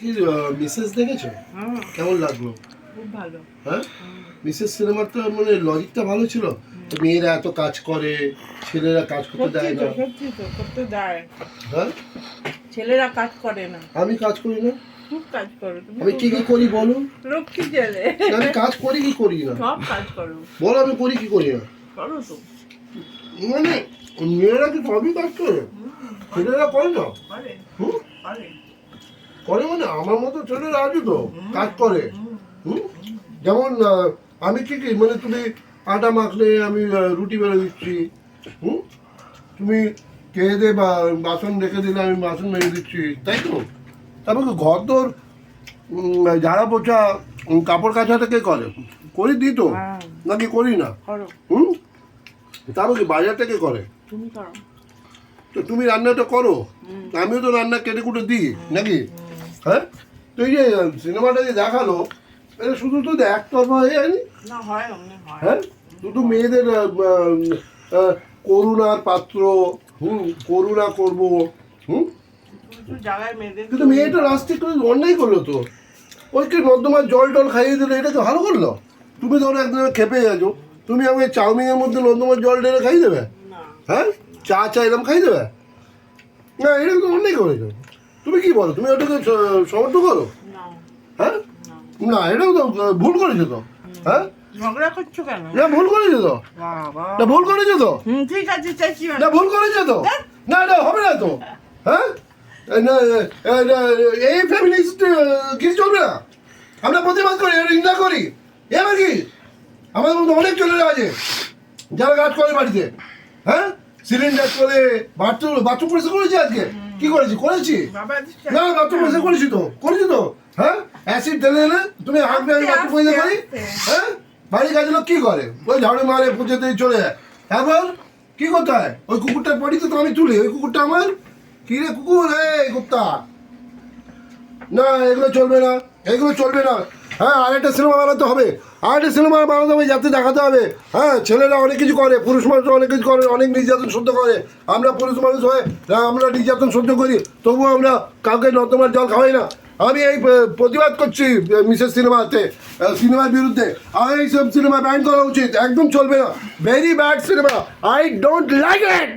কি মিসেস দেখেছো? কেমন লাগলো? খুব ভালো। হ্যাঁ, মিসেস সিনেমার তো মানে লজিকটা ভালো ছিল। মেয়েরা এত কাজ করে, ছেলেরা কাজ করতে দেয় না। সত্যি তো করতে দেয়। হ্যাঁ, ছেলেরা কাজ করে না। আমি কাজ করি না। খুব কাজ করো তুমি। আমি কি কি করি বলো? লক্ষ্মী ছেলে। আমি কাজ করি কি করি না? সব কাজ করো। বলো আমি করি কি করি না? করো তো। মানে মেয়েরা কি সবই কাজ করে? ছেলেরা করে না? করে। হুম? করে। করে মানে আমার মতো ছেলেরা আছে তো কাজ করে। যেমন আমি কি কি মানে তুমি আটা মাখলে আমি রুটি বেড়ে দিচ্ছি। তুমি খেয়ে দে বা বাসন রেখে দিলে আমি বাসন মেরে দিচ্ছি, তাই তো? তারপর ঘর তোর ঝাড়া পোছা কাপড় কাচাটা কে করে? করি দিই তো, নাকি করি না? করো। তারপর কি বাজারটা কে করে? তুমি করো। তো তুমি রান্নাটা করো, আমিও তো রান্না কেটে কুটে দিই নাকি? হ্যাঁ, তো এই যে সিনেমাটা যে দেখালো এটা শুধু তো একতরফা হয়ে যায়নি। না হয় অমনি হয়। হ্যাঁ, শুধু মেয়েদের করুণার পাত্র, করুণা করবো, কিছু জায়গায় মেয়েদের কিন্তু মেয়েটা লাস্টে একটু অন্যায় করলো তো। ওইকে নর্দমার জল টল খাইয়ে দিলো, এটা তো ভালো করলো? তুমি ধরো একদম খেপে গেছো, তুমি আমাকে চাউমিনের মধ্যে নর্দমার জল ঢেলে খাইয়ে দেবে? না। হ্যাঁ, চা চাইলাম খাইয়ে দেবে? না, এটা তো অন্যায় করেছো। তুমি কি বলো, তুমি ওটাকে সমর্থ করো? না। হ্যাঁ, না এটাও তো ভুল করেছো তো। হ্যাঁ, ঝগড়া করছো কেন? না ভুল করেছো তো। বাবা। না ভুল করেছো তো। ঠিক আছে চাইছি না ভুল করেছো তো। না এটা হবে না তো। হ্যাঁ, না এই ফ্যামিলিস্ট কিছু চলবে না। আমরা প্রতিবাদ করি, নিন্দা করি। এবার কি আমাদের মধ্যে অনেক ছেলেরা আছে যারা কাজ করে বাড়িতে। হ্যাঁ, সিলিন্ডার করে বাথরুম পরিষ্কার করেছি আজকে। কি করেছি? করেছি না, বাথরুম পরিষ্কার করেছি তো। হ্যাঁ, অ্যাসিড ঢেলে এলে তুমি হাঁকবে, আমি বাথরুম পরিষ্কার করি। হ্যাঁ, বাড়ির কাজে লোক কি করে? ওই ঝাড়ু মারে, পুজোতে চলে যায়। তারপর কি করতে হয়? ওই কুকুরটার পটিতে তো আমি তুলি, ওই কুকুরটা আমার। কি রে কুকুর, এই কুত্তা! না, এগুলো চলবে না, এগুলো চলবে না। হ্যাঁ, আরেকটা সিনেমা বানাতে হবে, যাতে দেখাতে হবে। হ্যাঁ, ছেলেরা অনেক কিছু করে, পুরুষ মানুষ অনেক কিছু করে, অনেক নির্যাতন সহ্য করে। আমরা পুরুষ মানুষ হয়ে আমরা নির্যাতন সহ্য করি, তবুও আমরা কাউকে নর্দমার জল খাওয়াই না। আমি এই প্রতিবাদ করছি মিসেস সিনেমার বিরুদ্ধে। আর এইসব সিনেমা ব্যান করা উচিত, একদম চলবে না। Very bad cinema, I don't like it.